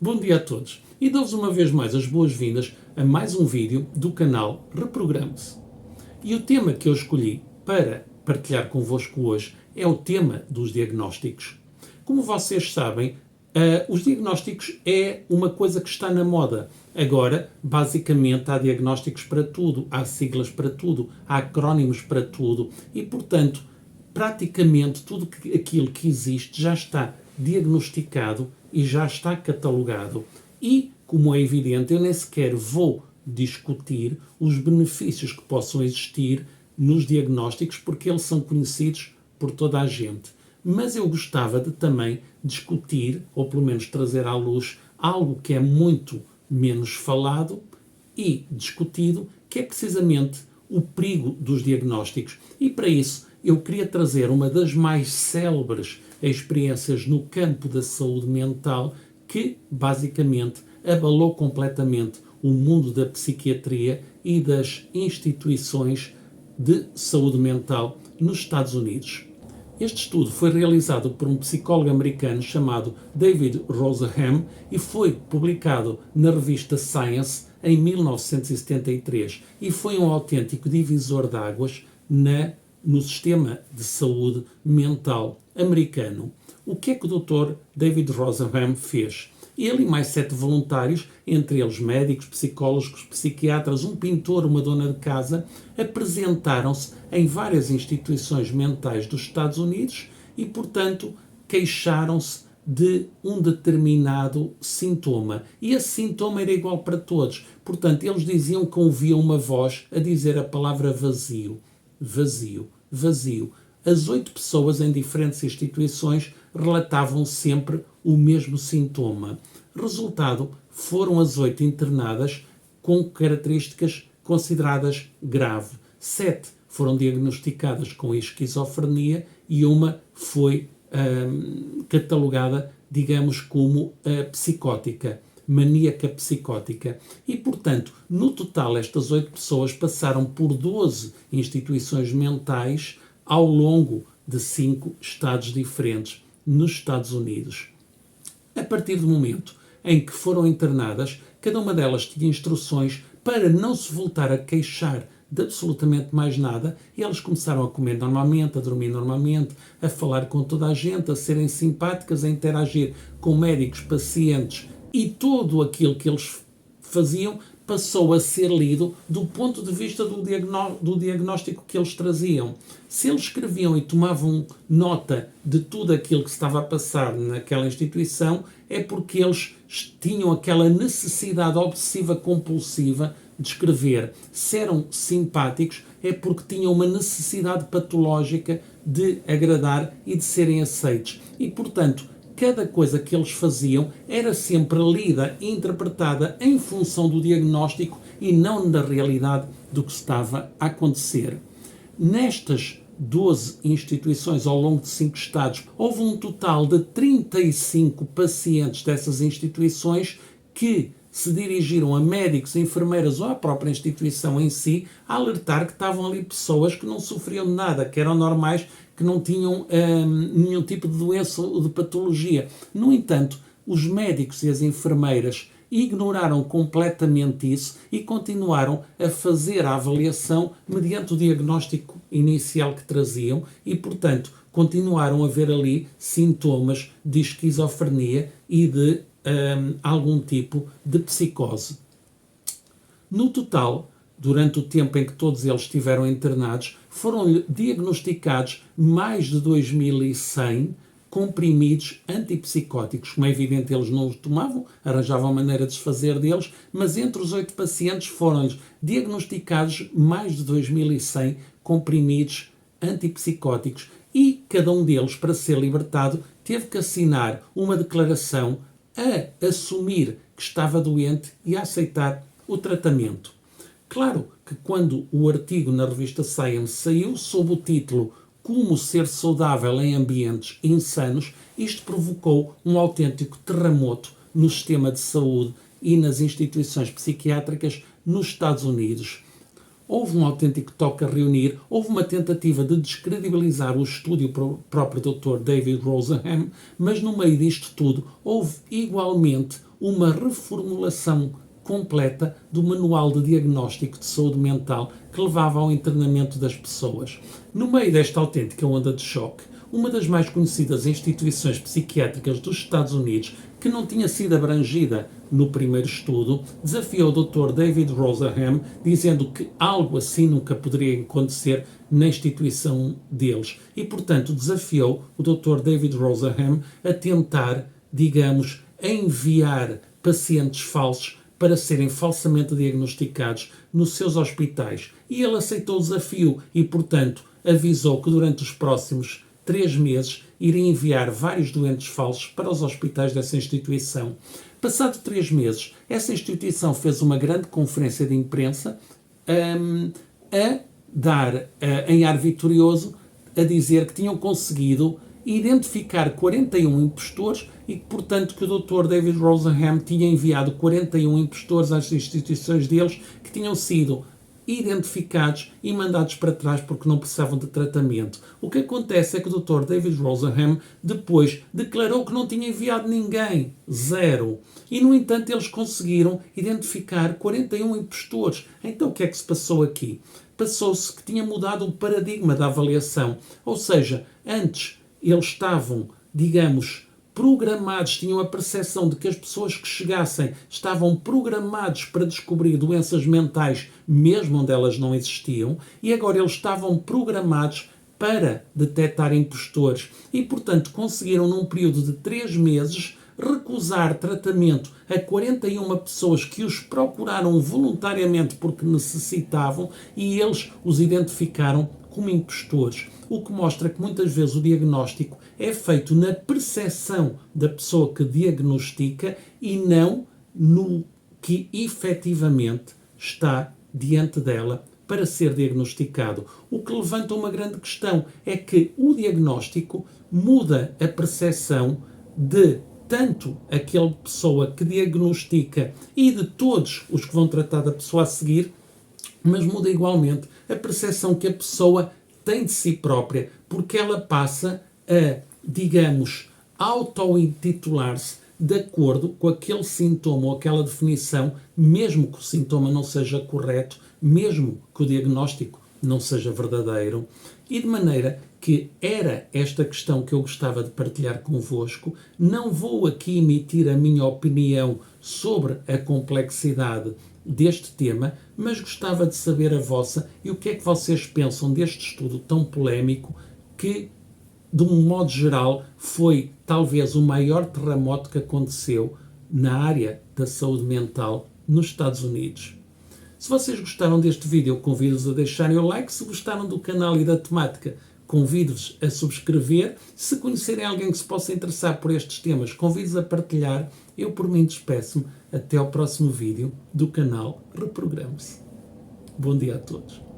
Bom dia a todos e dou-vos uma vez mais as boas-vindas a mais um vídeo do canal Reprograme-se. E o tema que eu escolhi para partilhar convosco hoje é o tema dos diagnósticos. Como vocês sabem, os diagnósticos é uma coisa que está na moda. Agora, basicamente, há diagnósticos para tudo, há siglas para tudo, há acrónimos para tudo e, portanto, praticamente tudo aquilo que existe já está diagnosticado e já está catalogado. E, como é evidente, eu nem sequer vou discutir os benefícios que possam existir nos diagnósticos, porque eles são conhecidos por toda a gente. Mas eu gostava de também discutir, ou pelo menos trazer à luz, algo que é muito menos falado e discutido, que é precisamente o perigo dos diagnósticos. E para isso eu queria trazer uma das mais célebres experiências no campo da saúde mental que, basicamente, abalou completamente o mundo da psiquiatria e das instituições de saúde mental nos Estados Unidos. Este estudo foi realizado por um psicólogo americano chamado David Rosaham e foi publicado na revista Science em 1973 e foi um autêntico divisor de águas no sistema de saúde mental americano. O que é que o Dr. David Rosaham fez? Ele e mais 7 voluntários, entre eles médicos, psicólogos, psiquiatras, um pintor, uma dona de casa, apresentaram-se em várias instituições mentais dos Estados Unidos e, portanto, queixaram-se de um determinado sintoma. E esse sintoma era igual para todos. Portanto, eles diziam que ouviam uma voz a dizer a palavra vazio. Vazio, vazio. As 8 pessoas em diferentes instituições relatavam sempre o mesmo sintoma. Resultado, foram as 8 internadas com características consideradas grave. 7 foram diagnosticadas com esquizofrenia e uma foi catalogada, digamos, como psicótica, maníaca psicótica. E, portanto, no total, estas 8 pessoas passaram por 12 instituições mentais ao longo de 5 estados diferentes nos Estados Unidos. A partir do momento em que foram internadas, cada uma delas tinha instruções para não se voltar a queixar de absolutamente mais nada e elas começaram a comer normalmente, a dormir normalmente, a falar com toda a gente, a serem simpáticas, a interagir com médicos, pacientes e tudo aquilo que eles faziam passou a ser lido do ponto de vista do diagnóstico que eles traziam. Se eles escreviam e tomavam nota de tudo aquilo que se estava a passar naquela instituição, é porque eles tinham aquela necessidade obsessiva-compulsiva de escrever. Se eram simpáticos, é porque tinham uma necessidade patológica de agradar e de serem aceitos. E, portanto, cada coisa que eles faziam era sempre lida e interpretada em função do diagnóstico e não da realidade do que estava a acontecer. Nestas 12 instituições ao longo de 5 estados, houve um total de 35 pacientes dessas instituições que se dirigiram a médicos, enfermeiras ou à própria instituição em si a alertar que estavam ali pessoas que não sofriam de nada, que eram normais, que não tinham nenhum tipo de doença ou de patologia. No entanto, os médicos e as enfermeiras ignoraram completamente isso e continuaram a fazer a avaliação mediante o diagnóstico inicial que traziam e, portanto, continuaram a ver ali sintomas de esquizofrenia e de algum tipo de psicose. No total, durante o tempo em que todos eles estiveram internados, foram diagnosticados mais de 2.100 comprimidos antipsicóticos. Como é evidente, eles não os tomavam, arranjavam maneira de desfazer deles, mas entre os 8 pacientes foram-lhes diagnosticados mais de 2.100 comprimidos antipsicóticos e cada um deles, para ser libertado, teve que assinar uma declaração a assumir que estava doente e a aceitar o tratamento. Claro que quando o artigo na revista Science saiu sob o título Como ser saudável em ambientes insanos, isto provocou um autêntico terremoto no sistema de saúde e nas instituições psiquiátricas nos Estados Unidos. Houve um autêntico toque a reunir, houve uma tentativa de descredibilizar o estúdio próprio Dr. David Rosaham, mas no meio disto tudo houve igualmente uma reformulação completa do manual de diagnóstico de saúde mental que levava ao internamento das pessoas. No meio desta autêntica onda de choque, uma das mais conhecidas instituições psiquiátricas dos Estados Unidos, que não tinha sido abrangida no primeiro estudo, desafiou o Dr. David Rosaham, dizendo que algo assim nunca poderia acontecer na instituição deles. E, portanto, desafiou o Dr. David Rosaham a tentar, digamos, enviar pacientes falsos para serem falsamente diagnosticados nos seus hospitais. E ele aceitou o desafio e, portanto, avisou que durante os próximos 3 meses iria enviar vários doentes falsos para os hospitais dessa instituição. Passado 3 meses, essa instituição fez uma grande conferência de imprensa a dar em ar vitorioso, a dizer que tinham conseguido identificar 41 impostores e que, portanto, que o Dr. David Rosaham tinha enviado 41 impostores às instituições deles que tinham sido identificados e mandados para trás porque não precisavam de tratamento. O que acontece é que o Dr. David Rosaham depois declarou que não tinha enviado ninguém. 0. E, no entanto, eles conseguiram identificar 41 impostores. Então, o que é que se passou aqui? Passou-se que tinha mudado o paradigma da avaliação. Ou seja, antes eles estavam, digamos, programados, tinham a percepção de que as pessoas que chegassem estavam programados para descobrir doenças mentais, mesmo onde elas não existiam, e agora eles estavam programados para detectar impostores. E, portanto, conseguiram, num período de 3 meses, recusar tratamento a 41 pessoas que os procuraram voluntariamente porque necessitavam e eles os identificaram como impostores. O que mostra que muitas vezes o diagnóstico é feito na percepção da pessoa que diagnostica e não no que efetivamente está diante dela para ser diagnosticado. O que levanta uma grande questão é que o diagnóstico muda a percepção de tanto aquela pessoa que diagnostica e de todos os que vão tratar da pessoa a seguir, mas muda igualmente a percepção que a pessoa tem de si própria, porque ela passa a, digamos, auto-intitular-se de acordo com aquele sintoma ou aquela definição, mesmo que o sintoma não seja correto, mesmo que o diagnóstico não seja verdadeiro, e de maneira que era esta questão que eu gostava de partilhar convosco. Não vou aqui emitir a minha opinião sobre a complexidade deste tema, mas gostava de saber a vossa e o que é que vocês pensam deste estudo tão polémico que, de um modo geral, foi talvez o maior terremoto que aconteceu na área da saúde mental nos Estados Unidos. Se vocês gostaram deste vídeo, eu convido-vos a deixarem o like. Se gostaram do canal e da temática, convido-vos a subscrever. Se conhecerem alguém que se possa interessar por estes temas, convido-vos a partilhar. Eu, por mim, despeço-me. Até ao próximo vídeo do canal Reprograme-se. Bom dia a todos.